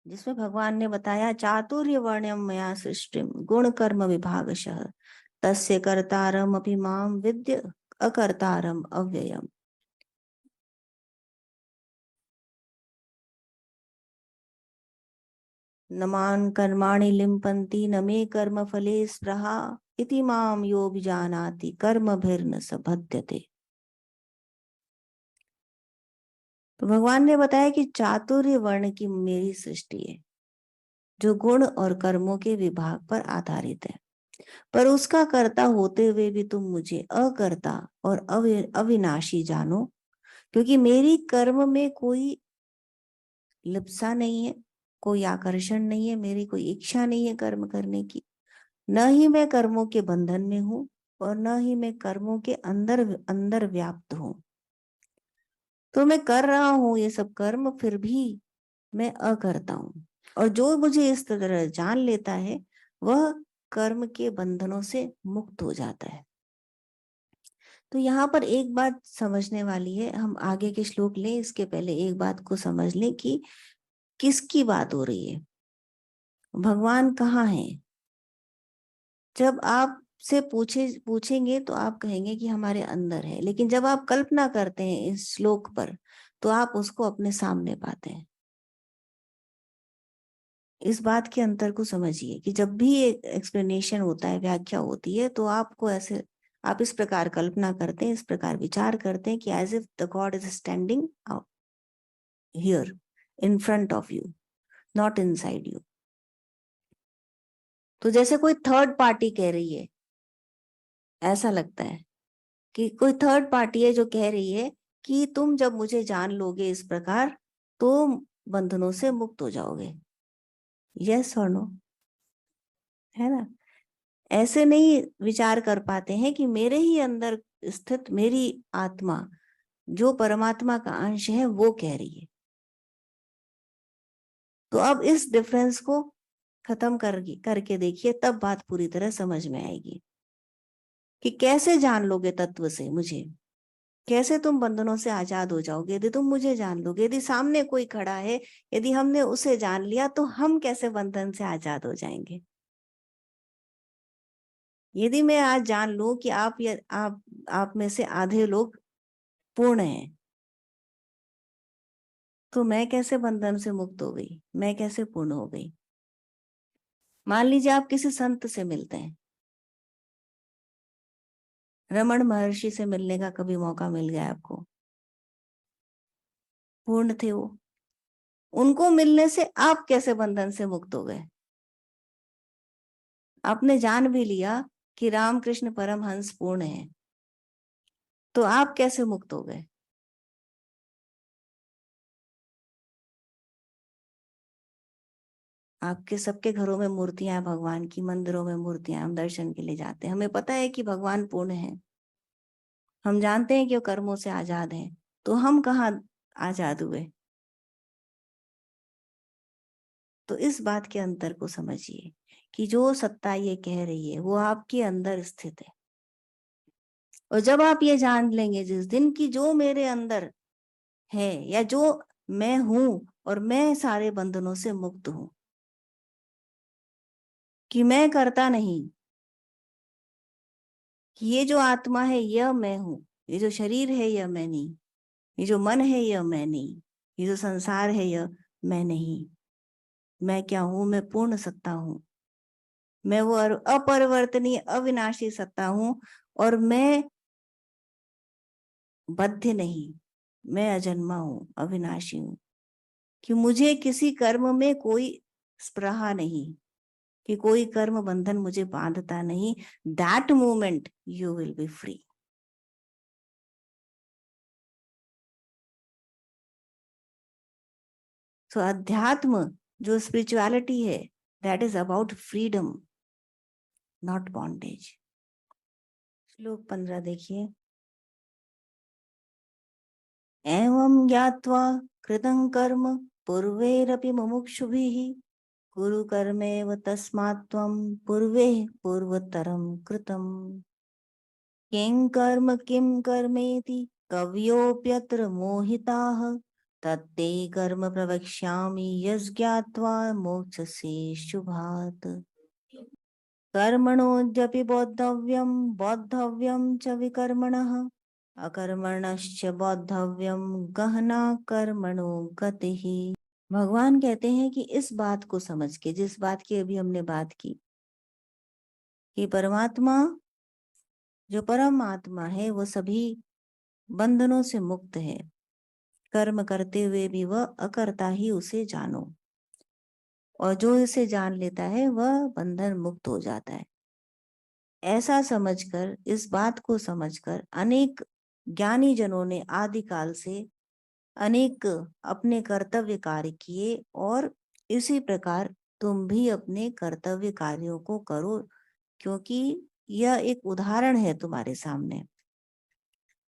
जिसमें भगवान ने बताया चातुर्य वर्ण्यम मया सृष्टिम गुण कर्म विभागशः तस्य कर्तारम अपि माम विद्य अकर्तारम अव्ययम। न मान कर्माणि लिम्पन्ति न मे कर्म फले स्पृहा इति माम यो विजानाति कर्मभिर्न स बध्यते। तो भगवान ने बताया कि चातुर्य वर्ण की मेरी सृष्टि है जो गुण और कर्मों के विभाग पर आधारित है, पर उसका कर्ता होते हुए भी तुम मुझे अकर्ता और अविनाशी जानो, क्योंकि मेरी कर्म में कोई लिप्सा नहीं है, कोई आकर्षण नहीं है, मेरी कोई इच्छा नहीं है कर्म करने की। न ही मैं कर्मों के बंधन में हूं और न ही मैं कर्मों के अंदर अंदर व्याप्त हूं। तो मैं कर रहा हूं ये सब कर्म, फिर भी मैं अकर्ता हूं। और जो मुझे इस तरह जान लेता है वह कर्म के बंधनों से मुक्त हो जाता है। तो यहाँ पर एक बात समझने वाली है, हम आगे के श्लोक लें इसके पहले एक बात को समझ लें कि किसकी बात हो रही है, भगवान कहाँ है। जब आप से पूछेंगे तो आप कहेंगे कि हमारे अंदर है, लेकिन जब आप कल्पना करते हैं इस श्लोक पर तो आप उसको अपने सामने पाते हैं। इस बात के अंतर को समझिए कि जब भी एक एक्सप्लेनेशन होता है, व्याख्या होती है, तो आपको ऐसे आप इस प्रकार कल्पना करते हैं, इस प्रकार विचार करते हैं कि as if the God is standing here in front of you, not inside you. तो जैसे कोई थर्ड पार्टी कह रही है, ऐसा लगता है कि कोई थर्ड पार्टी है जो कह रही है कि तुम जब मुझे जान लोगे इस प्रकार तो बंधनों से मुक्त हो जाओगे। यस और नो, है ना। ऐसे नहीं विचार कर पाते हैं कि मेरे ही अंदर स्थित मेरी आत्मा जो परमात्मा का अंश है वो कह रही है। तो अब इस डिफरेंस को खत्म करके देखिए, तब बात पूरी तरह समझ में आएगी कि कैसे जान लोगे तत्व से मुझे, कैसे तुम बंधनों से आजाद हो जाओगे यदि तुम मुझे जान लोगे। यदि सामने कोई खड़ा है, यदि हमने उसे जान लिया तो हम कैसे बंधन से आजाद हो जाएंगे। यदि मैं आज जान लूं कि आप में से आधे लोग पूर्ण हैं, तो मैं कैसे बंधन से मुक्त हो गई, मैं कैसे पूर्ण हो गई। मान लीजिए आप किसी संत से मिलते हैं, रमण महर्षि से मिलने का कभी मौका मिल गया आपको, पूर्ण थे वो, उनको मिलने से आप कैसे बंधन से मुक्त हो गए। आपने जान भी लिया कि रामकृष्ण परमहंस पूर्ण है, तो आप कैसे मुक्त हो गए। आपके सबके घरों में मूर्तियां हैं भगवान की, मंदिरों में मूर्तियां, हम दर्शन के लिए जाते हैं, हमें पता है कि भगवान पूर्ण है, हम जानते हैं कि वो कर्मों से आजाद है, तो हम कहाँ आजाद हुए। तो इस बात के अंतर को समझिए कि जो सत्ता ये कह रही है वो आपके अंदर स्थित है। और जब आप ये जान लेंगे जिस दिन की जो मेरे अंदर है या जो मैं हूं और मैं सारे बंधनों से मुक्त हूं, कि मैं करता नहीं, कि ये जो आत्मा है यह मैं हूं, ये जो शरीर है यह मैं नहीं, ये जो मन है यह मैं नहीं, ये जो संसार है यह मैं नहीं। मैं क्या हूं, मैं पूर्ण सत्ता हूं, मैं वो अपरिवर्तनीय अविनाशी सत्ता हूं। और मैं बद्ध नहीं, मैं अजन्मा हूं, अविनाशी हूं, कि मुझे किसी कर्म में कोई स्पृहा नहीं, कि कोई कर्म बंधन मुझे बांधता नहीं। That moment you will be free. So अध्यात्म जो स्पिरिचुअलिटी है, that is about freedom, not bondage. श्लोक 15 देखिए। एवं ज्ञात्वा कृतं कर्म पूर्वैरपि मुमुक्षुभिः कुरु कर्मेव तस्मात् त्वं पूर्वे पूर्वतरं कृतम्। किं कर्म किं कर्मेति कवयोऽप्यत्र मोहिताः तत्ते कर्म प्रवक्ष्यामि यज्ञात्वा मोक्षसे शुभात्। कर्मणोऽद्यपि बोद्धव्यं च विकर्मणः, अकर्मणश्च बोद्धव्यं गहना कर्मणो गतिः। भगवान कहते हैं कि इस बात को समझ के, जिस बात की अभी हमने बात की, कि परमात्मा जो परम आत्मा है वो सभी बंधनों से मुक्त है। कर्म करते हुए भी वह अकर्ता ही उसे जानो, और जो इसे जान लेता है वह बंधन मुक्त हो जाता है। ऐसा समझकर, इस बात को समझकर अनेक ज्ञानी जनों ने आदिकाल से अनेक अपने कर्तव्य कार्य किए, और इसी प्रकार तुम भी अपने कर्तव्य कार्यों को करो, क्योंकि यह एक उदाहरण है तुम्हारे सामने।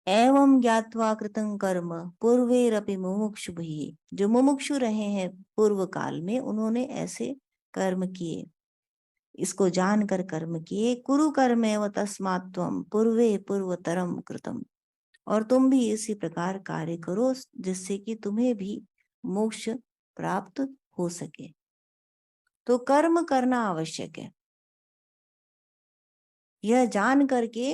एवं ज्ञात्वा कृतं कर्म पूर्वेरपि मुमुक्षुभिः, जो मुमुक्षु रहे हैं पूर्व काल में, उन्होंने ऐसे कर्म किए, इसको जानकर कर्म किए। कुरु कर्मेव तस्मात् त्वं पूर्वे पूर्वतरम कृतम, और तुम भी इसी प्रकार कार्य करो जिससे कि तुम्हें भी मोक्ष प्राप्त हो सके। तो कर्म करना आवश्यक है, यह जान करके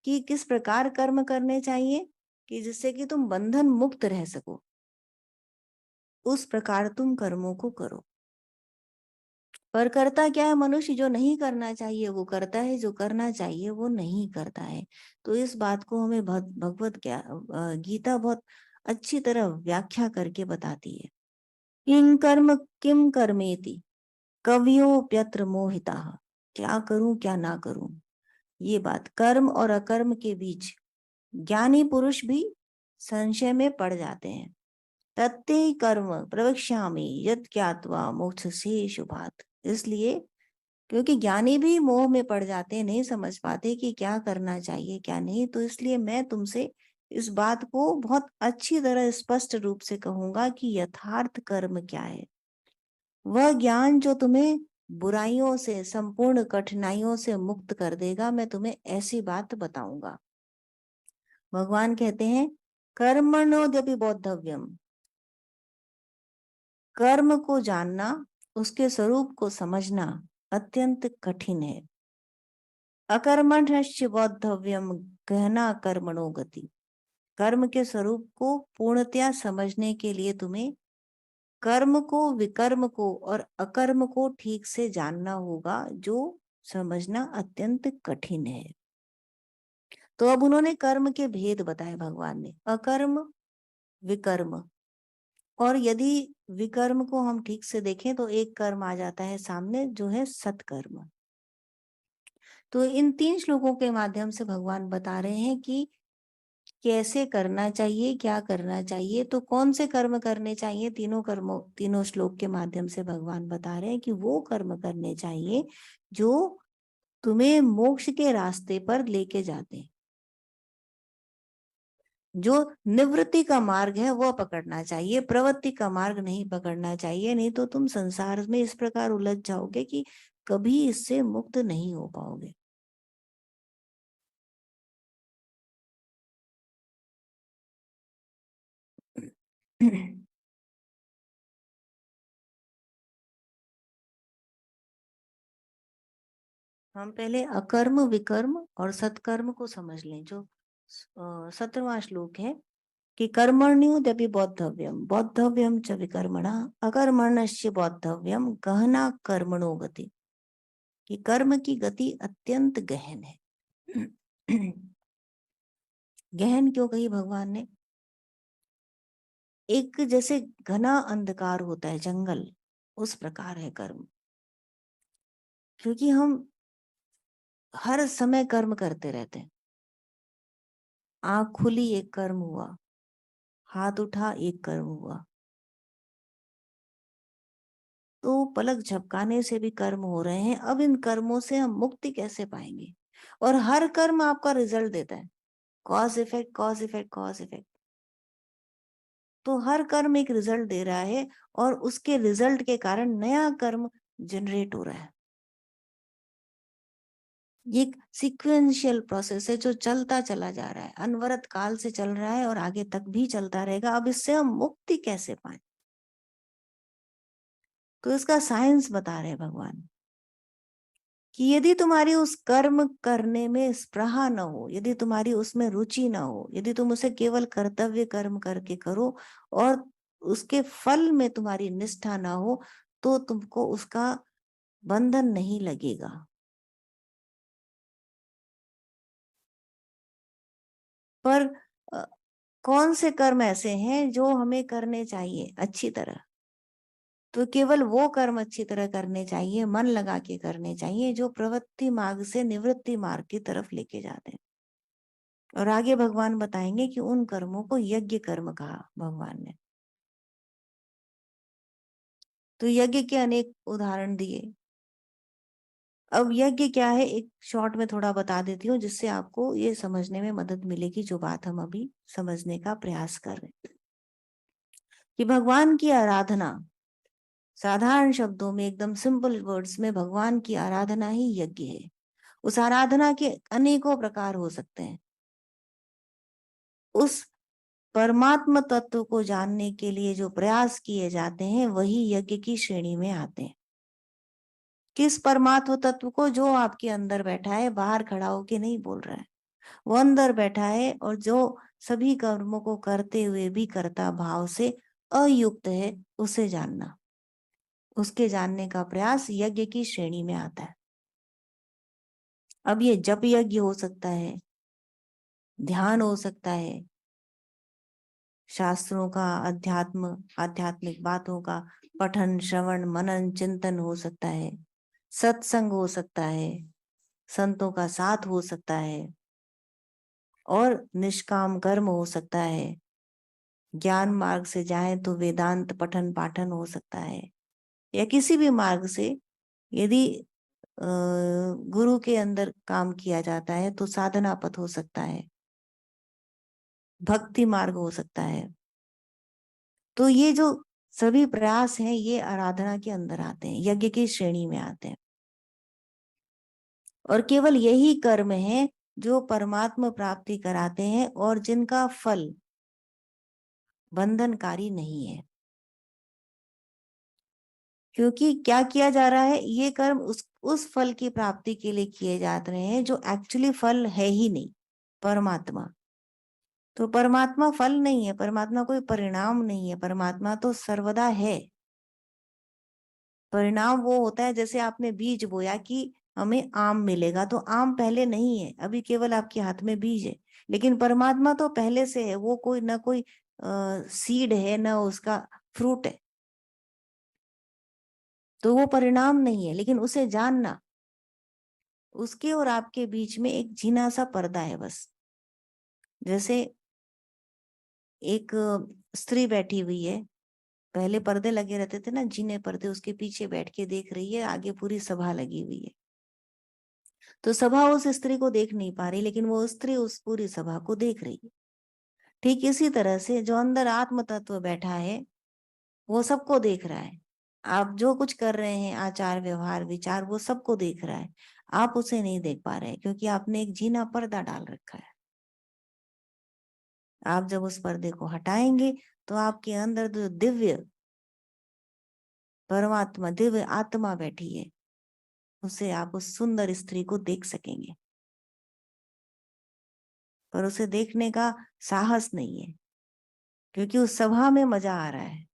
कि किस प्रकार कर्म करने चाहिए कि जिससे कि तुम बंधन मुक्त रह सको, उस प्रकार तुम कर्मों को करो। पर करता क्या है मनुष्य? जो नहीं करना चाहिए वो करता है, जो करना चाहिए वो नहीं करता है। तो इस बात को हमें भगवत गीता बहुत अच्छी तरह व्याख्या करके बताती है। किं कर्म किम कर्मेति कवियोप्यत्र मोहिताः, क्या करूं क्या ना करूं, ये बात कर्म और अकर्म के बीच ज्ञानी पुरुष भी संशय में पड़ जाते हैं। तत्ते कर्म प्रवक्ष्यामि यत् ज्ञात्वा मोक्षसे शुभात्। इसलिए क्योंकि ज्ञानी भी मोह में पड़ जाते हैं, नहीं समझ पाते कि क्या करना चाहिए क्या नहीं, तो इसलिए मैं तुमसे इस बात को बहुत अच्छी तरह स्पष्ट रूप से कहूंगा कि यथार्थ कर्म क्या है। वह ज्ञान जो तुम्हें बुराइयों से, संपूर्ण कठिनाइयों से मुक्त कर देगा, मैं तुम्हें ऐसी बात बताऊंगा। भगवान कहते हैं कर्मणोद्यपि बोद्धव्यम, कर्म को जानना, उसके स्वरूप को समझना अत्यंत कठिन है। अकर्मण्यश्च बोद्धव्यम गहना कर्मणो गति, कर्म के स्वरूप को पूर्णतया समझने के लिए तुम्हें कर्म को, विकर्म को और अकर्म को ठीक से जानना होगा, जो समझना अत्यंत कठिन है। तो अब उन्होंने कर्म के भेद बताए भगवान ने, अकर्म, विकर्म। और यदि विकर्म को हम ठीक से देखें तो एक कर्म आ जाता है सामने, जो है सत्कर्म। तो इन 3 श्लोकों के माध्यम से भगवान बता रहे हैं कि कैसे करना चाहिए, क्या करना चाहिए। तो कौन से कर्म करने चाहिए? तीनों श्लोक के माध्यम से भगवान बता रहे हैं कि वो कर्म करने चाहिए जो तुम्हें मोक्ष के रास्ते पर लेके जाते हैं। जो निवृत्ति का मार्ग है वो पकड़ना चाहिए, प्रवृत्ति का मार्ग नहीं पकड़ना चाहिए, नहीं तो तुम संसार में इस प्रकार उलझ जाओगे कि कभी इससे मुक्त नहीं हो पाओगे। हम पहले अकर्म, विकर्म और सत्कर्म को समझ लें। जो 17वां श्लोक है कि कर्मण्युद्यपि बोद्धव्यम बोद्धव्यम च विकर्मणा अकर्मण्यश्च बोद्धव्यम गहना कर्मणो गति, कि कर्म की गति अत्यंत गहन है। गहन क्यों कही भगवान ने? एक जैसे घना अंधकार होता है, जंगल, उस प्रकार है कर्म। क्योंकि हम हर समय कर्म करते रहते हैं। आंख खुली एक कर्म हुआ, हाथ उठा एक कर्म हुआ, तो पलक झपकाने से भी कर्म हो रहे हैं। अब इन कर्मों से हम मुक्ति कैसे पाएंगे? और हर कर्म आपका रिजल्ट देता है, cause effect, cause effect, cause effect. तो हर कर्म एक रिजल्ट दे रहा है, और उसके रिजल्ट के कारण नया कर्म जनरेट हो रहा है। ये एक सीक्वेंशियल प्रोसेस है जो चलता चला जा रहा है, अनवरत काल से चल रहा है और आगे तक भी चलता रहेगा। अब इससे हम मुक्ति कैसे पाएं? तो इसका साइंस बता रहे हैं भगवान कि यदि तुम्हारी उस कर्म करने में स्पृहा न हो, यदि तुम्हारी उसमें रुचि न हो, यदि तुम उसे केवल कर्तव्य कर्म करके करो और उसके फल में तुम्हारी निष्ठा ना हो, तो तुमको उसका बंधन नहीं लगेगा। पर अ, कौन से कर्म ऐसे हैं जो हमें करने चाहिए अच्छी तरह? तो केवल वो कर्म अच्छी तरह करने चाहिए, मन लगा के करने चाहिए, जो प्रवृत्ति मार्ग से निवृत्ति मार्ग की तरफ लेके जाते हैं। और आगे भगवान बताएंगे कि उन कर्मों को यज्ञ कर्म कहा भगवान ने। तो यज्ञ के अनेक उदाहरण दिए। अब यज्ञ क्या है, एक शॉर्ट में थोड़ा बता देती हूँ, जिससे आपको ये समझने में मदद मिलेगी जो बात हम अभी समझने का प्रयास कर रहे हैं। कि भगवान की आराधना, साधारण शब्दों में, एकदम सिंपल वर्ड्स में, भगवान की आराधना ही यज्ञ है। उस आराधना के अनेकों प्रकार हो सकते हैं। उस परमात्म तत्व को जानने के लिए जो प्रयास किए जाते हैं वही यज्ञ की श्रेणी में आते हैं। किस परमात्म तत्व को? जो आपके अंदर बैठा है, बाहर खड़ा होके नहीं बोल रहा है, वो अंदर बैठा है और जो सभी कर्मों को करते हुए भी कर्ता भाव से अयुक्त है, उसे जानना, उसके जानने का प्रयास यज्ञ की श्रेणी में आता है। अब ये जप यज्ञ हो सकता है, ध्यान हो सकता है, शास्त्रों का अध्यात्म, आध्यात्मिक बातों का पठन श्रवण मनन चिंतन हो सकता है, सत्संग हो सकता है, संतों का साथ हो सकता है, और निष्काम कर्म हो सकता है। ज्ञान मार्ग से जाए तो वेदांत पठन पाठन हो सकता है, या किसी भी मार्ग से यदि गुरु के अंदर काम किया जाता है तो साधना पथ हो सकता है, भक्ति मार्ग हो सकता है। तो ये जो सभी प्रयास हैं ये आराधना के अंदर आते हैं, यज्ञ की श्रेणी में आते हैं। और केवल यही कर्म है जो परमात्मा प्राप्ति कराते हैं और जिनका फल बंधनकारी नहीं है। क्योंकि क्या किया जा रहा है, ये कर्म उस फल की प्राप्ति के लिए किए जा रहे हैं जो एक्चुअली फल है ही नहीं, परमात्मा। तो परमात्मा फल नहीं है, परमात्मा कोई परिणाम नहीं है, परमात्मा तो सर्वदा है। परिणाम वो होता है जैसे आपने बीज बोया कि हमें आम मिलेगा, तो आम पहले नहीं है, अभी केवल आपके हाथ में बीज है। लेकिन परमात्मा तो पहले से है, वो कोई ना कोई सीड है ना उसका फ्रूट है, तो वो परिणाम नहीं है। लेकिन उसे जानना, उसके और आपके बीच में एक झीना सा पर्दा है बस। जैसे एक स्त्री बैठी हुई है, पहले पर्दे लगे रहते थे ना, जीने पर्दे, उसके पीछे बैठ के देख रही है, आगे पूरी सभा लगी हुई है। तो सभा उस स्त्री को देख नहीं पा रही, लेकिन वो स्त्री उस पूरी सभा को देख रही है। ठीक इसी तरह से जो अंदर आत्म तत्व बैठा है वो सबको देख रहा है। आप जो कुछ कर रहे हैं, आचार व्यवहार विचार, वो सबको देख रहा है। आप उसे नहीं देख पा रहे क्योंकि आपने एक जीना पर्दा डाल रखा है। आप जब उस पर्दे को हटाएंगे तो आपके अंदर जो दिव्य परमात्मा, दिव्य आत्मा बैठी है, उसे आप उस सुंदर स्त्री को देख सकेंगे। पर उसे देखने का साहस नहीं है क्योंकि उस सभा में मजा आ रहा है,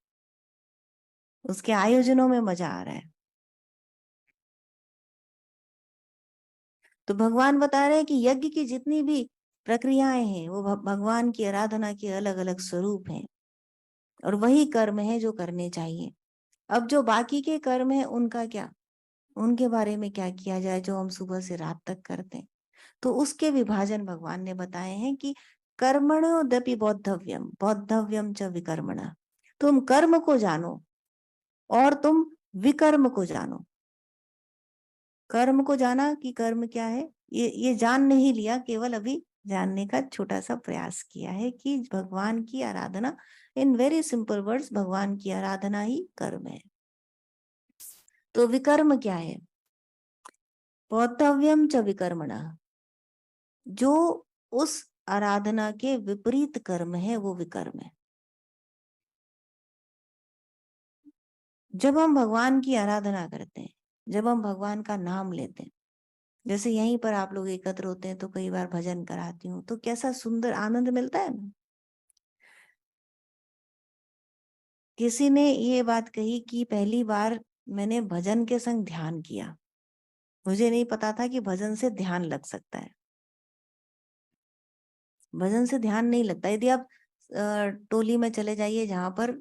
उसके आयोजनों में मजा आ रहा है। तो भगवान बता रहे हैं कि यज्ञ की जितनी भी प्रक्रियाएं हैं वो भगवान की आराधना के अलग अलग स्वरूप हैं, और वही कर्म है जो करने चाहिए। अब जो बाकी के कर्म है उनका क्या, उनके बारे में क्या किया जाए जो हम सुबह से रात तक करते हैं? तो उसके विभाजन भगवान ने बताए हैं कि कर्मणोदपि बौद्धव्यम बौद्धव्यम च विकर्मणा। तुम कर्म को जानो और तुम विकर्म को जानो। कर्म को जाना कि कर्म क्या है, ये जान नहीं लिया, केवल अभी जानने का छोटा सा प्रयास किया है कि भगवान की आराधना, इन वेरी सिंपल वर्ड्स, भगवान की आराधना ही कर्म है। तो विकर्म क्या है? बौद्धव्यम च विकर्मणः, जो उस आराधना के विपरीत कर्म है वो विकर्म है। जब हम भगवान की आराधना करते हैं, जब हम भगवान का नाम लेते हैं, जैसे यहीं पर आप लोग एकत्र होते हैं तो कई बार भजन कराती हूँ, तो कैसा सुंदर आनंद मिलता है ना। किसी ने ये बात कही कि पहली बार मैंने भजन के संग ध्यान किया, मुझे नहीं पता था कि भजन से ध्यान लग सकता है। भजन से ध्यान नहीं लगता। यदि आप टोली में चले जाइए जहां पर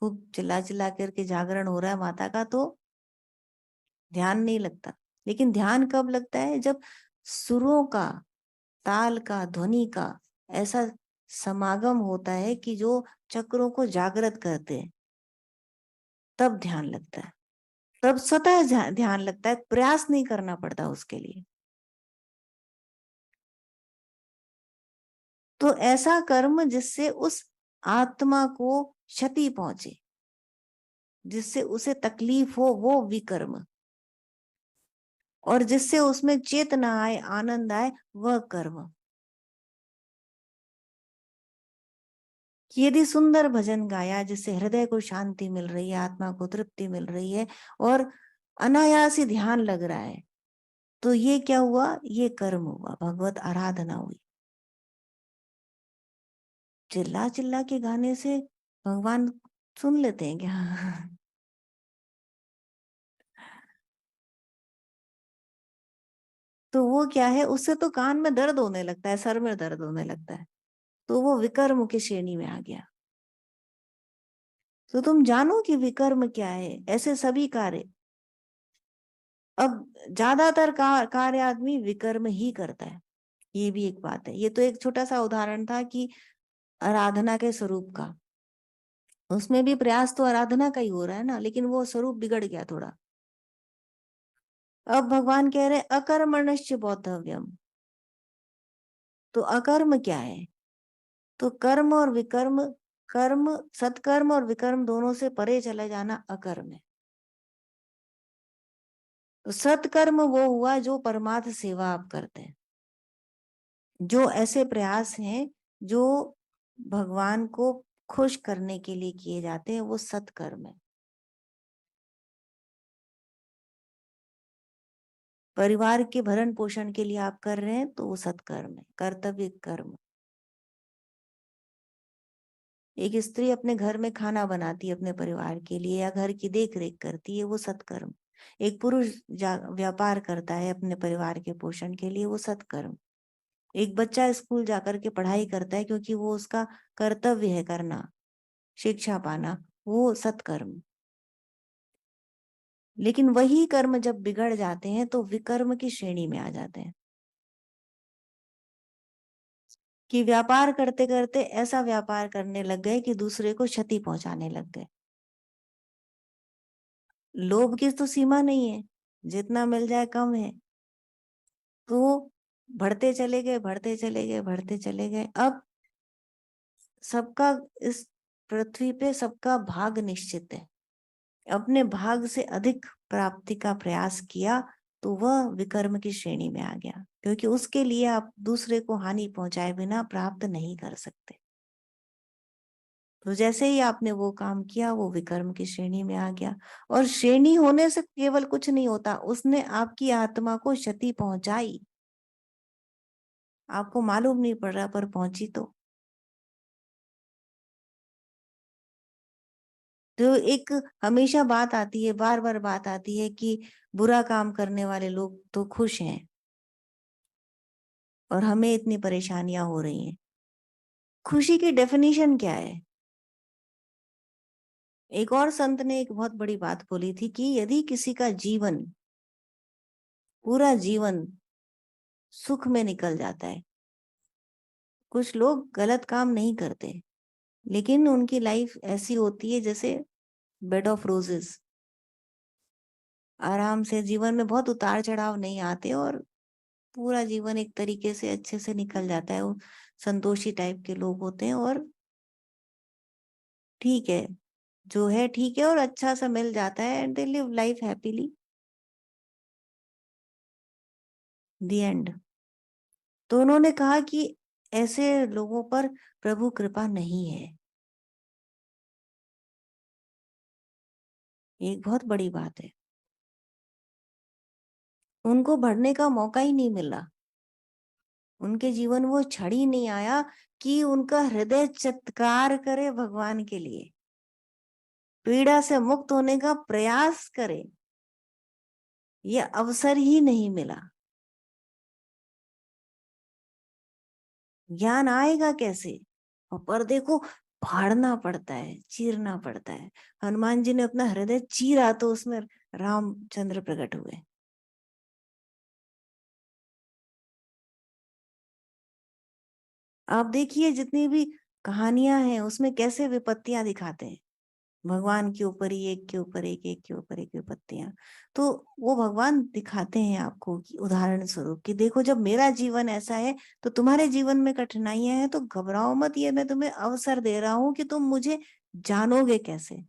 खूब चिल्ला चिल्ला करके जागरण हो रहा है माता का, तो ध्यान नहीं लगता। लेकिन ध्यान कब लगता है? जब सुरों का, ताल का, ध्वनि का ऐसा समागम होता है कि जो चक्रों को जागृत करते हैं, तब ध्यान लगता है। तब स्वतः ध्यान लगता है, प्रयास नहीं करना पड़ता उसके लिए। तो ऐसा कर्म जिससे उस आत्मा को क्षति पहुंचे, जिससे उसे तकलीफ हो, वो विकर्म। और जिससे उसमें चेतना आए, आनंद आए, वह कर्म। कि यदि सुंदर भजन गाया जिससे हृदय को शांति मिल रही है, आत्मा को तृप्ति मिल रही है और अनायास ही ध्यान लग रहा है, तो ये क्या हुआ? ये कर्म हुआ, भगवत आराधना हुई। चिल्ला चिल्ला के गाने से भगवान सुन लेते हैं क्या? तो वो क्या है, उससे तो कान में दर्द होने लगता है, सर में दर्द होने लगता है, तो वो विकर्म की श्रेणी में आ गया। तो तुम जानो कि विकर्म क्या है। ऐसे सभी कार्य, अब ज्यादातर कार्य आदमी विकर्म ही करता है, ये भी एक बात है। ये तो एक छोटा सा उदाहरण था कि आराधना के स्वरूप का, उसमें भी प्रयास तो आराधना का ही हो रहा है ना, लेकिन वो स्वरूप बिगड़ गया थोड़ा। अब भगवान कह रहे अकर्मण्यश्च बौद्धव्यम। तो अकर्म क्या है? तो कर्म और विकर्म, कर्म, सत्कर्म और विकर्म दोनों से परे चले जाना अकर्म है। तो सत्कर्म वो हुआ जो परमार्थ सेवा आप करते हैं, जो ऐसे प्रयास हैं जो भगवान को खुश करने के लिए किए जाते हैं, वो सत्कर्म है। परिवार के भरण पोषण के लिए आप कर रहे हैं तो वो सत्कर्म है, कर्तव्य कर्म। एक स्त्री अपने घर में खाना बनाती है अपने परिवार के लिए या घर की देख रेख करती है, वो सत्कर्म। एक पुरुष व्यापार करता है अपने परिवार के पोषण के लिए, वो सत्कर्म। एक बच्चा स्कूल जाकर के पढ़ाई करता है क्योंकि वो उसका कर्तव्य है करना, शिक्षा पाना, वो सत्कर्म। लेकिन वही कर्म जब बिगड़ जाते हैं तो विकर्म की श्रेणी में आ जाते हैं। कि व्यापार करते करते ऐसा व्यापार करने लग गए कि दूसरे को क्षति पहुंचाने लग गए। लोभ की तो सीमा नहीं है, जितना मिल जाए कम है, तो बढ़ते चले गए, बढ़ते चले गए, बढ़ते चले गए। अब सबका, इस पृथ्वी पे सबका भाग निश्चित है। अपने भाग से अधिक प्राप्ति का प्रयास किया तो वह विकर्म की श्रेणी में आ गया, क्योंकि उसके लिए आप दूसरे को हानि पहुंचाए बिना प्राप्त नहीं कर सकते। तो जैसे ही आपने वो काम किया, वो विकर्म की श्रेणी में आ गया। और श्रेणी होने से केवल कुछ नहीं होता, उसने आपकी आत्मा को क्षति पहुंचाई, आपको मालूम नहीं पड़ रहा पर पहुंची। तो एक हमेशा बात आती है, बार बार बात आती है कि बुरा काम करने वाले लोग तो खुश हैं और हमें इतनी परेशानियां हो रही हैं। खुशी की डेफिनेशन क्या है? एक और संत ने एक बहुत बड़ी बात बोली थी कि यदि किसी का जीवन, पूरा जीवन सुख में निकल जाता है, कुछ लोग गलत काम नहीं करते लेकिन उनकी लाइफ ऐसी होती है जैसे बेड ऑफ रोजेस, आराम से, जीवन में बहुत उतार चढ़ाव नहीं आते और पूरा जीवन एक तरीके से अच्छे से निकल जाता है। वो संतोषी टाइप के लोग होते हैं और ठीक है, जो है ठीक है और अच्छा सा मिल जाता है and they live life happily. The end. तो उन्होंने कहा कि ऐसे लोगों पर प्रभु कृपा नहीं है। एक बहुत बड़ी बात है। उनको बढ़ने का मौका ही नहीं मिला। उनके जीवन वो क्षण ही नहीं आया कि उनका हृदय चित्कार करे भगवान के लिए, पीड़ा से मुक्त होने का प्रयास करे। ये अवसर ही नहीं मिला। ज्ञान आएगा कैसे? और पर्दे को फाड़ना पड़ता है, चीरना पड़ता है। हनुमान जी ने अपना हृदय चीरा तो उसमें रामचंद्र प्रकट हुए। आप देखिए जितनी भी कहानियां हैं उसमें कैसे विपत्तियां दिखाते हैं। भगवान के ऊपर ही एक के ऊपर एक के ऊपर एक विपत्तियां। तो वो भगवान दिखाते हैं आपको कि उदाहरण स्वरूप कि देखो जब मेरा जीवन ऐसा है तो तुम्हारे जीवन में कठिनाइयां हैं तो घबराओ मत, ये मैं तुम्हें अवसर दे रहा हूं कि तुम मुझे जानोगे कैसे।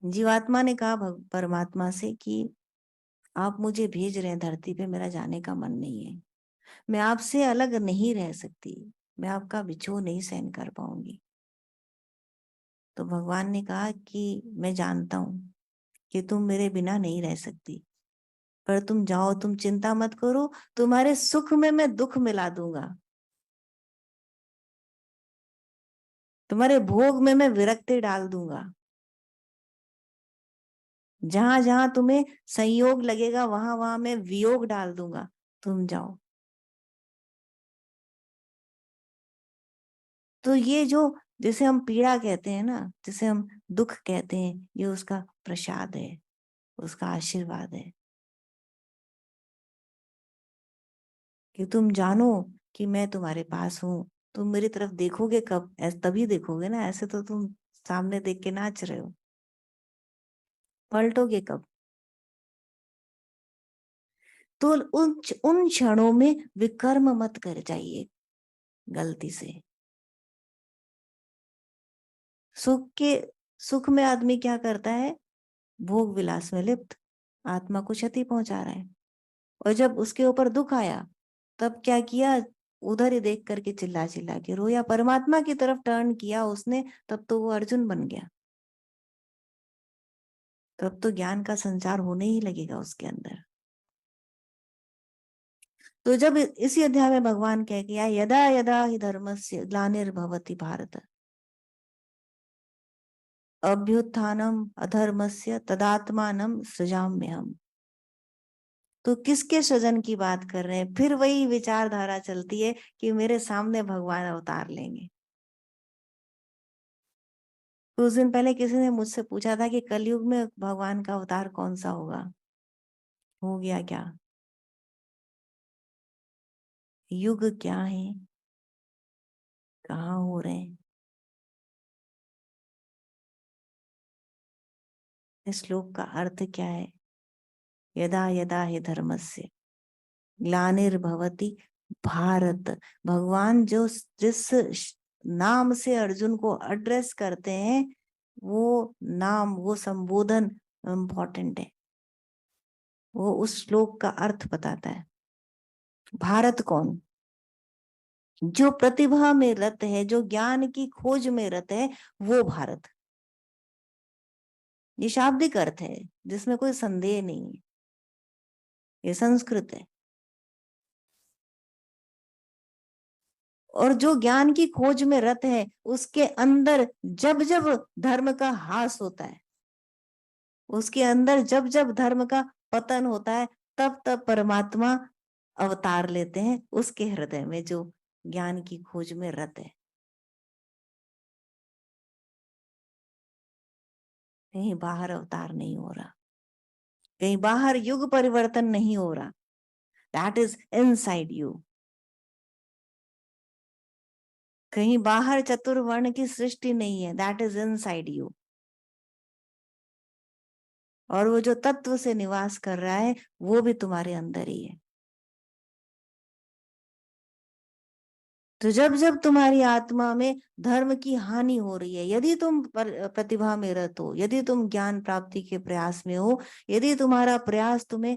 जीवात्मा ने कहा परमात्मा से कि आप मुझे भेज रहे हैं धरती पे, मेरा जाने का मन नहीं है, मैं आपसे अलग नहीं रह सकती, मैं आपका बिछोह नहीं सहन कर पाऊंगी। तो भगवान ने कहा कि मैं जानता हूं कि तुम मेरे बिना नहीं रह सकती, पर तुम जाओ, तुम चिंता मत करो, तुम्हारे सुख में मैं दुख मिला दूंगा, तुम्हारे भोग में मैं विरक्ति डाल दूंगा, जहां जहां तुम्हें संयोग लगेगा वहां वहां मैं वियोग डाल दूंगा, तुम जाओ। तो ये जो, जिसे हम पीड़ा कहते हैं ना, जिसे हम दुख कहते हैं, ये उसका प्रसाद है, उसका आशीर्वाद है कि तुम जानो कि मैं तुम्हारे पास हूं। तुम मेरी तरफ देखोगे कब? तभी देखोगे ना, ऐसे तो तुम सामने देख के नाच रहे हो, पलटोगे कब? तो उन क्षणों में विकर्म मत कर जाइए गलती से। सुख के सुख में आदमी क्या करता है? भोग विलास में लिप्त, आत्मा को क्षति पहुंचा रहा है। और जब उसके ऊपर दुख आया तब क्या किया? उधर ही देख करके चिल्ला चिल्ला के रोया, परमात्मा की तरफ टर्न किया उसने, तब तो वो अर्जुन बन गया। तब तो ज्ञान का संचार होने ही लगेगा उसके अंदर। तो जब इसी अध्याय में भगवान कह गया यदा यदा ही धर्मस्य ग्लानिर्भवति भारत अभ्युत्थानम अधर्मस्य तदात्मानं सृजाम्यहम्। तो किसके सृजन की बात कर रहे हैं? फिर वही विचारधारा चलती है कि मेरे सामने भगवान अवतार लेंगे। कुछ दिन पहले किसी ने मुझसे पूछा था कि कलयुग में भगवान का अवतार कौन सा होगा। हो गया क्या? युग क्या है, कहाँ हो रहे हैं? इस श्लोक का अर्थ क्या है? यदा यदा ही धर्मस्य ग्लानिर्भवति भारत। भगवान जो जिस नाम से अर्जुन को एड्रेस करते हैं, वो नाम, वो संबोधन इम्पोर्टेंट है। वो उस श्लोक का अर्थ बताता है। भारत कौन? जो प्रतिभा में रत है, जो ज्ञान की खोज में रत है, वो भारत। ये शाब्दिक अर्थ है जिसमें कोई संदेह नहीं है। ये संस्कृत है। और जो ज्ञान की खोज में रत है उसके अंदर जब जब धर्म का ह्रास होता है, उसके अंदर जब जब धर्म का पतन होता है, तब तब परमात्मा अवतार लेते हैं उसके हृदय में जो ज्ञान की खोज में रत है। कहीं बाहर अवतार नहीं हो रहा, कहीं बाहर युग परिवर्तन नहीं हो रहा। That is inside you. कहीं बाहर चतुर्वर्ण की सृष्टि नहीं है, दैट इज इनसाइड यू। और वो जो तत्व से निवास कर रहा है वो भी तुम्हारे अंदर ही है। तो जब जब तुम्हारी आत्मा में धर्म की हानि हो रही है, यदि तुम प्रतिभा में रत हो, यदि तुम ज्ञान प्राप्ति के प्रयास में हो, यदि तुम्हारा प्रयास तुम्हें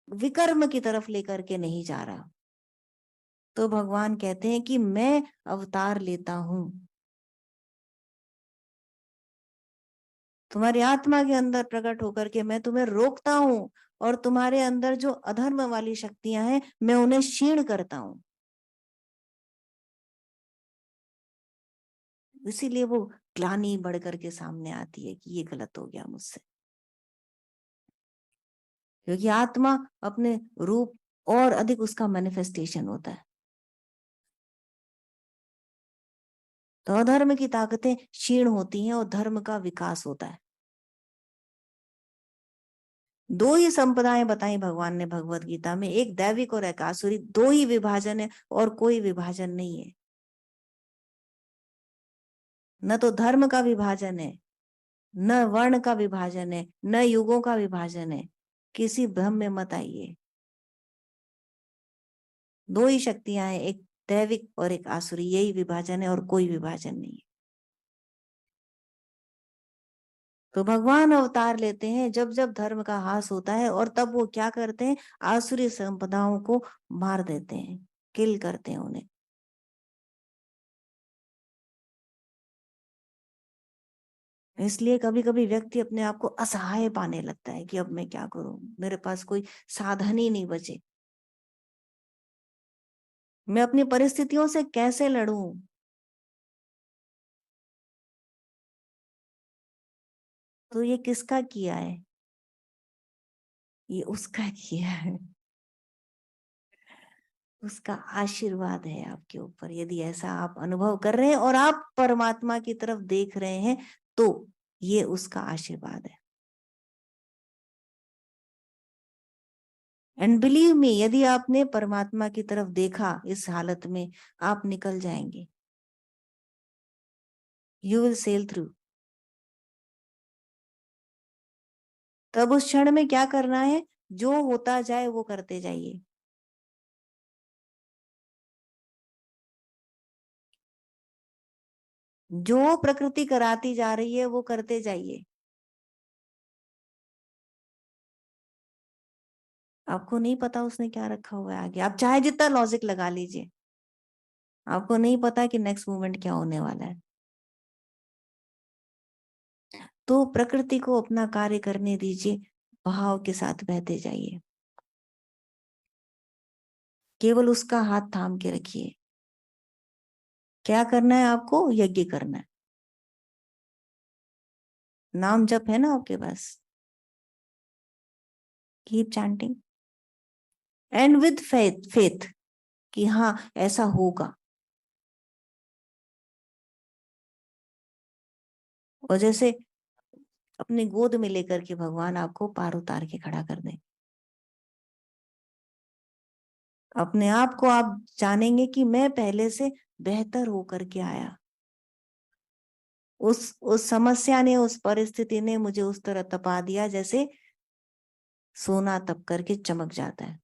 विकर्म की तरफ लेकर के नहीं जा रहा। तो भगवान कहते हैं कि मैं अवतार लेता हूं, तुम्हारी आत्मा के अंदर प्रकट होकर के मैं तुम्हें रोकता हूं, और तुम्हारे अंदर जो अधर्म वाली शक्तियां हैं मैं उन्हें क्षीण करता हूं। इसीलिए वो ग्लानि बढ़ करके सामने आती है कि ये गलत हो गया मुझसे, क्योंकि आत्मा अपने रूप और अधिक उसका मैनिफेस्टेशन होता है। तो अधर्म की ताकतें क्षीण होती हैं और धर्म का विकास होता है। दो ही संप्रदाय बताई भगवान ने भगवत गीता में, एक दैविक और एक आसुरी, दो ही विभाजन है और कोई विभाजन नहीं है। न तो धर्म का विभाजन है, न वर्ण का विभाजन है, न युगों का विभाजन है। किसी भ्रम में मत आइए। दो ही शक्तियां हैं, एक दैविक और एक आसुरी, यही विभाजन है और कोई विभाजन नहीं है। तो भगवान अवतार लेते हैं जब जब धर्म का ह्रास होता है, और तब वो क्या करते हैं, आसुरी संपदाओं को मार देते हैं, किल करते हैं उन्हें। इसलिए कभी कभी व्यक्ति अपने आप को असहाय पाने लगता है कि अब मैं क्या करूं, मेरे पास कोई साधन ही नहीं बचे, मैं अपनी परिस्थितियों से कैसे लड़ूं। तो ये किसका किया है? ये उसका किया है। उसका आशीर्वाद है आपके ऊपर। यदि ऐसा आप अनुभव कर रहे हैं और आप परमात्मा की तरफ देख रहे हैं, तो ये उसका आशीर्वाद है। एंड बिलीव मी, यदि आपने परमात्मा की तरफ देखा इस हालत में, आप निकल जाएंगे। You will sail through. तब उस क्षण में क्या करना है, जो होता जाए वो करते जाइए। जो प्रकृति कराती जा रही है वो करते जाइए। आपको नहीं पता उसने क्या रखा हुआ है आगे, आप चाहे जितना लॉजिक लगा लीजिए, आपको नहीं पता कि नेक्स्ट मोमेंट क्या होने वाला है। तो प्रकृति को अपना कार्य करने दीजिए, भाव के साथ बहते जाइए, केवल उसका हाथ थाम के रखिए। क्या करना है आपको? यज्ञ करना है। नाम जप है ना आपके पास, keep chanting and with faith, faith कि हाँ ऐसा होगा। और जैसे अपने गोद में लेकर के भगवान आपको पार उतार के खड़ा कर दे, अपने आप को आप जानेंगे कि मैं पहले से बेहतर होकर के आया। उस समस्या ने, उस परिस्थिति ने मुझे उस तरह तपा दिया जैसे सोना तप करके चमक जाता है।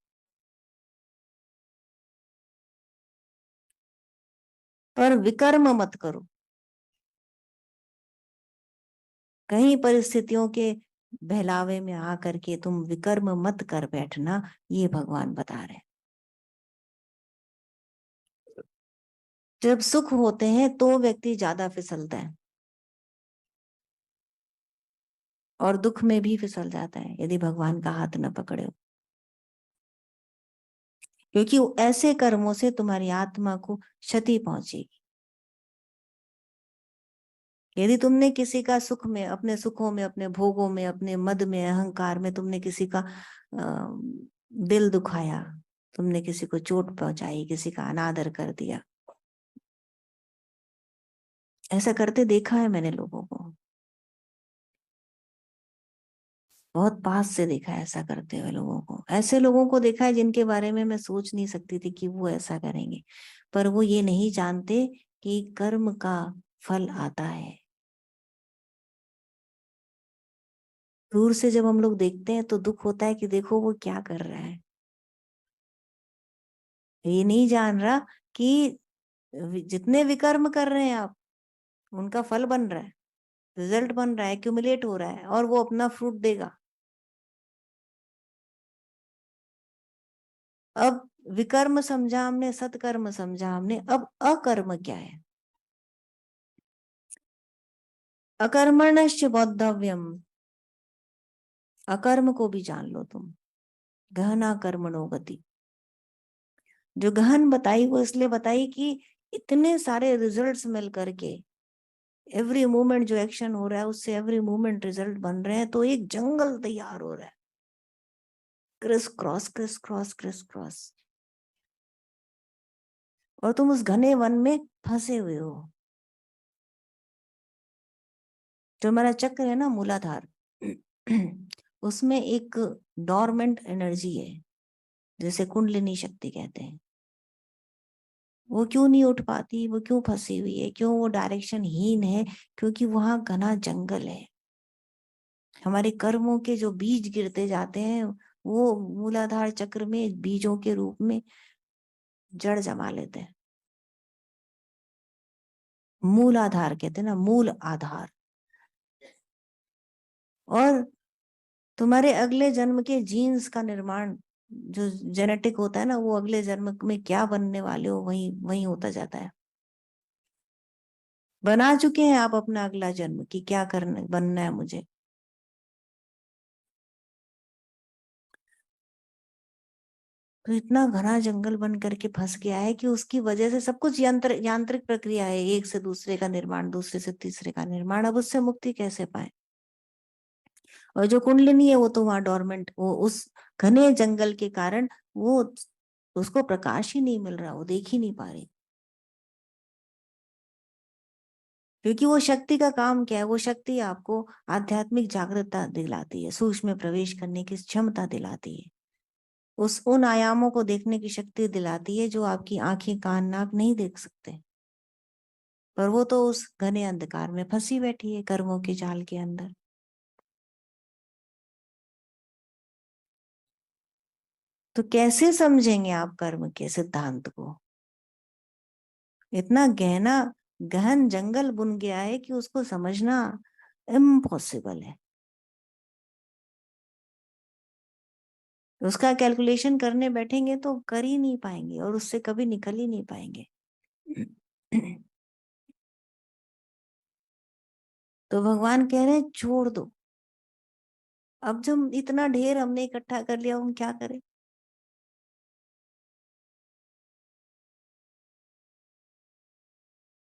पर विकर्म मत करो, कहीं परिस्थितियों के बहलावे में आकर के तुम विकर्म मत कर बैठना, ये भगवान बता रहे हैं। जब सुख होते हैं तो व्यक्ति ज्यादा फिसलता है, और दुख में भी फिसल जाता है यदि भगवान का हाथ न पकड़े हो। क्योंकि ऐसे कर्मों से तुम्हारी आत्मा को क्षति पहुंचेगी। यदि तुमने किसी का सुख में, अपने सुखों में, अपने भोगों में, अपने मद में, अहंकार में तुमने किसी का दिल दुखाया, तुमने किसी को चोट पहुंचाई, किसी का अनादर कर दिया, ऐसा करते देखा है मैंने लोगों को, बहुत पास से देखा है ऐसा करते हुए लोगों को। ऐसे लोगों को देखा है जिनके बारे में मैं सोच नहीं सकती थी कि वो ऐसा करेंगे, पर वो ये नहीं जानते कि कर्म का फल आता है। दूर से जब हम लोग देखते हैं तो दुख होता है कि देखो वो क्या कर रहा है, ये नहीं जान रहा कि जितने विकर्म कर रहे हैं आप, उनका फल बन रहा है, रिजल्ट बन रहा है, एक्यूमुलेट हो रहा है, और वो अपना फ्रूट देगा। अब विकर्म समझा हमने, सत्कर्म समझा हमने, अब अकर्म क्या है? अकर्मण्यश्च बोद्धव्यम, अकर्म को भी जान लो तुम। गहना कर्मणो गति, जो गहन बताई वो इसलिए बताई कि इतने सारे रिजल्ट्स मिल करके, एवरी मोमेंट जो एक्शन हो रहा है उससे एवरी मोमेंट रिजल्ट बन रहे हैं, तो एक जंगल तैयार हो रहा है, criss cross criss cross criss cross, और तुम उस घने वन में फंसे हुए हो। जो हमारा चक्र है ना मूलाधार, उसमें एक डोरमेंट एनर्जी है, जैसे कुंडलिनी शक्ति कहते हैं। वो क्यों नहीं उठ पाती, वो क्यों फंसी हुई है, क्यों वो डायरेक्शन हीन है? क्योंकि वहां घना जंगल है। हमारे कर्मों के जो बीज गिरते जाते हैं वो मूलाधार चक्र में बीजों के रूप में जड़ जमा लेते हैं। मूल आधार कहते हैं ना, मूल आधार। और तुम्हारे अगले जन्म के जीन्स का निर्माण, जो जेनेटिक होता है ना, वो अगले जन्म में क्या बनने वाले हो वही वही होता जाता है। बना चुके हैं आप अपना अगला जन्म कि क्या करना बनना है मुझे। तो इतना घना जंगल बन करके फंस गया है कि उसकी वजह से सब कुछ यांत्रिक प्रक्रिया है, एक से दूसरे का निर्माण, दूसरे से तीसरे का निर्माण। अब उससे मुक्ति कैसे पाए? और जो कुंडलिनी है वो तो वहां डोरमेंट, वो उस घने जंगल के कारण वो, उसको प्रकाश ही नहीं मिल रहा, वो देख ही नहीं पा रही। क्योंकि वो शक्ति का काम क्या है? वो शक्ति आपको आध्यात्मिक जागृतता दिलाती है, सूक्ष्म में प्रवेश करने की क्षमता दिलाती है, उस उन आयामों को देखने की शक्ति दिलाती है जो आपकी आंखें कान नाक नहीं देख सकते। पर वो तो उस घने अंधकार में फंसी बैठी है, कर्मों के जाल के अंदर। तो कैसे समझेंगे आप कर्म के सिद्धांत को? इतना गहना गहन जंगल बुन गया है कि उसको समझना इम्पॉसिबल है। उसका कैलकुलेशन करने बैठेंगे तो कर ही नहीं पाएंगे और उससे कभी निकल ही नहीं पाएंगे। तो भगवान कह रहे हैं छोड़ दो। अब जब इतना ढेर हमने इकट्ठा कर लिया, हम क्या करें?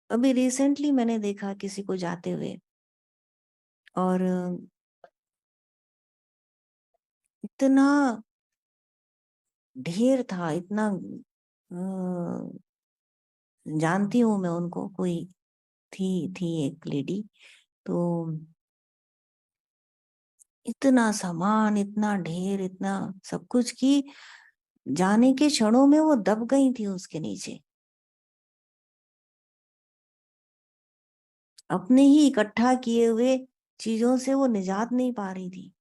अभी रिसेंटली मैंने देखा किसी को जाते हुए, और इतना ढेर था, इतना जानती हूं मैं उनको, कोई थी एक लेडी। तो इतना सामान, इतना ढेर, इतना सब कुछ की जाने के क्षणों में वो दब गई थी उसके नीचे। अपने ही इकट्ठा किए हुए चीजों से वो निजात नहीं पा रही थी।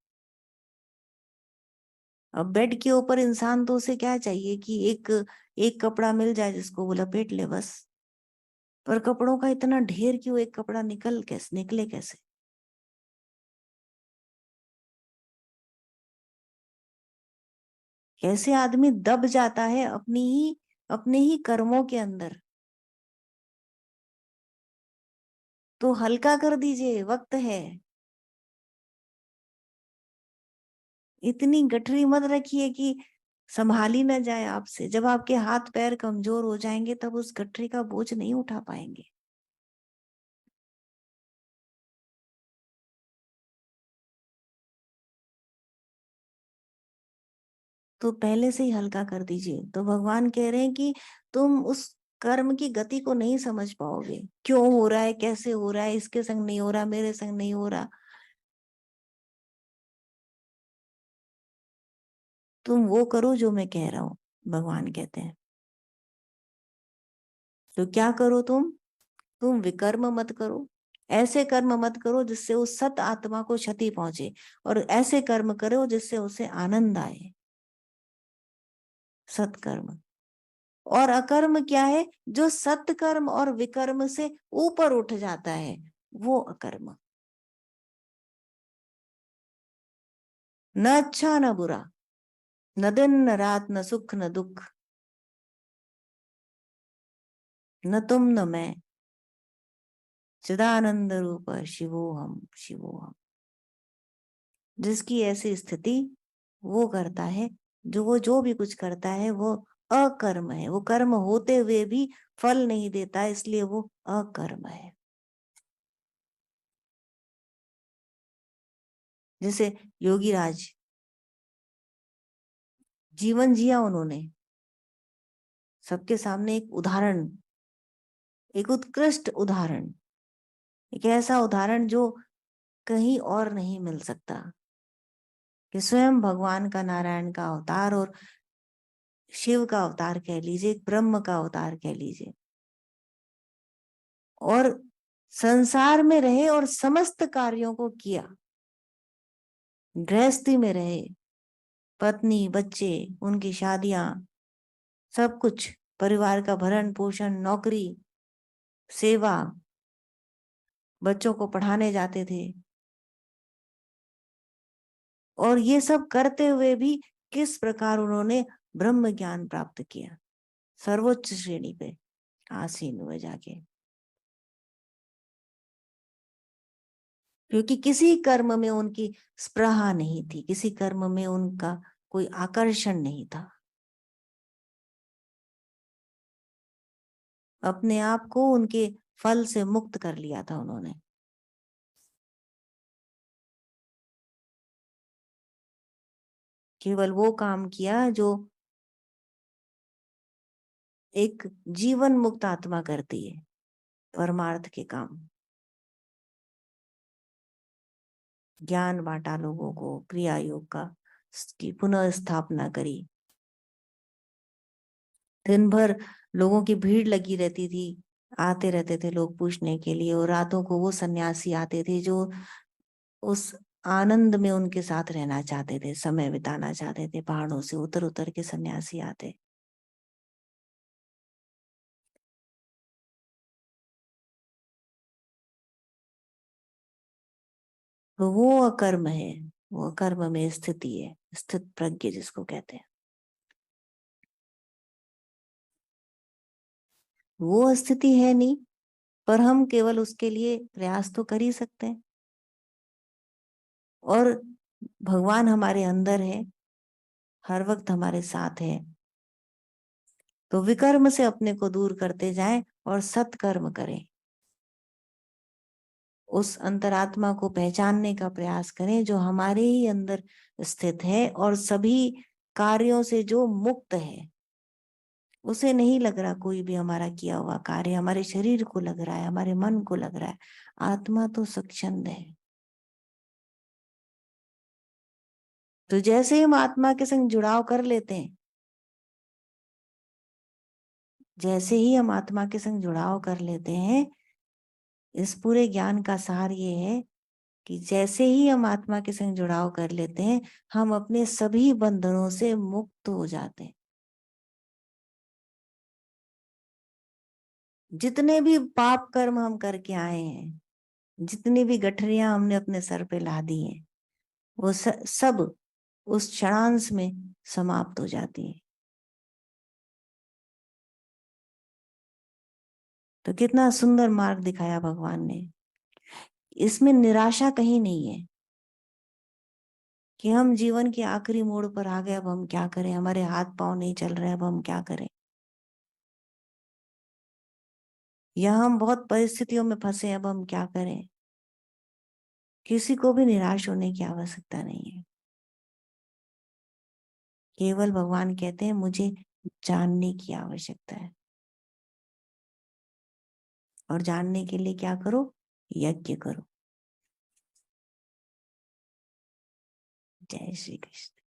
अब बेड के ऊपर इंसान, तो उसे क्या चाहिए कि एक एक कपड़ा मिल जाए जिसको वो लपेट ले बस। पर कपड़ों का इतना ढेर क्यों? एक कपड़ा निकले कैसे? कैसे आदमी दब जाता है अपने ही कर्मों के अंदर। तो हल्का कर दीजिए, वक्त है। इतनी गठरी मत रखिए कि संभाली ना जाए आपसे। जब आपके हाथ पैर कमजोर हो जाएंगे तब उस गठरी का बोझ नहीं उठा पाएंगे। तो पहले से ही हल्का कर दीजिए। तो भगवान कह रहे हैं कि तुम उस कर्म की गति को नहीं समझ पाओगे, क्यों हो रहा है, कैसे हो रहा है, इसके संग नहीं हो रहा, मेरे संग नहीं हो रहा। तुम वो करो जो मैं कह रहा हूं, भगवान कहते हैं। तो क्या करो तुम विकर्म मत करो। ऐसे कर्म मत करो जिससे उस सत आत्मा को क्षति पहुंचे, और ऐसे कर्म करो जिससे उसे आनंद आए, सत्कर्म। और अकर्म क्या है? जो सत्कर्म और विकर्म से ऊपर उठ जाता है, वो अकर्म। न अच्छा न बुरा, न दिन न रात, न सुख न दुख, न तुम न मैं, चिदानंद रूप शिवोहम शिवोहम। जिसकी ऐसी स्थिति, वो करता है, वो जो भी कुछ करता है वो अकर्म है। वो कर्म होते हुए भी फल नहीं देता, इसलिए वो अकर्म है। जैसे योगी राज जीवन जिया उन्होंने, सबके सामने एक उदाहरण, एक उत्कृष्ट उदाहरण, एक ऐसा उदाहरण जो कहीं और नहीं मिल सकता, कि स्वयं भगवान का, नारायण का अवतार और शिव का अवतार कह लीजिए, ब्रह्म का अवतार कह लीजिए, और संसार में रहे और समस्त कार्यों को किया। गृहस्थी में रहे, पत्नी, बच्चे, उनकी शादियां, सब कुछ, परिवार का भरण पोषण, नौकरी, सेवा, बच्चों को पढ़ाने जाते थे, और ये सब करते हुए भी किस प्रकार उन्होंने ब्रह्म ज्ञान प्राप्त किया, सर्वोच्च श्रेणी पे आसीन हुए जाके। क्योंकि किसी कर्म में उनकी स्पृहा नहीं थी, किसी कर्म में उनका कोई आकर्षण नहीं था। अपने आप को उनके फल से मुक्त कर लिया था उन्होंने। केवल वो काम किया जो एक जीवन मुक्त आत्मा करती है, परमार्थ के काम। ज्ञान बांटा लोगों को, क्रिया योग का की पुनः स्थापना करी। दिन भर लोगों की भीड़ लगी रहती थी, आते रहते थे लोग पूछने के लिए, और रातों को वो सन्यासी आते थे जो उस आनंद में उनके साथ रहना चाहते थे, समय बिताना चाहते थे। पहाड़ों से उतर उतर के सन्यासी आते। तो वो अकर्म है, वो अकर्म में स्थिति है, स्थित प्रज्ञ जिसको कहते हैं। वो स्थिति है नहीं, पर हम केवल उसके लिए प्रयास तो कर ही सकते हैं। और भगवान हमारे अंदर है, हर वक्त हमारे साथ है। तो विकर्म से अपने को दूर करते जाएं और सत्कर्म करें। उस अंतरात्मा को पहचानने का प्रयास करें जो हमारे ही अंदर स्थित है और सभी कार्यों से जो मुक्त है। उसे नहीं लग रहा कोई भी हमारा किया हुआ कार्य, हमारे शरीर को लग रहा है, हमारे मन को लग रहा है। आत्मा तो स्वच्छंद है। तो जैसे ही हम आत्मा के संग जुड़ाव कर लेते हैं, जैसे ही हम आत्मा के संग जुड़ाव कर लेते हैं, इस पूरे ज्ञान का सार ये है कि जैसे ही हम आत्मा के संग जुड़ाव कर लेते हैं, हम अपने सभी बंधनों से मुक्त हो जाते हैं। जितने भी पाप कर्म हम करके आए हैं, जितनी भी गठरियां हमने अपने सर पे ला दी हैं, वो सब उस क्षणांश में समाप्त हो जाती है। तो कितना सुंदर मार्ग दिखाया भगवान ने। इसमें निराशा कहीं नहीं है कि हम जीवन के आखिरी मोड़ पर आ गए, अब हम क्या करें, हमारे हाथ पांव नहीं चल रहे, अब हम क्या करें, या हम बहुत परिस्थितियों में फंसे, अब हम क्या करें। किसी को भी निराश होने की आवश्यकता नहीं है। केवल भगवान कहते हैं मुझे जानने की आवश्यकता है, और जानने के लिए क्या करो, यज्ञ करो। जय श्री कृष्ण।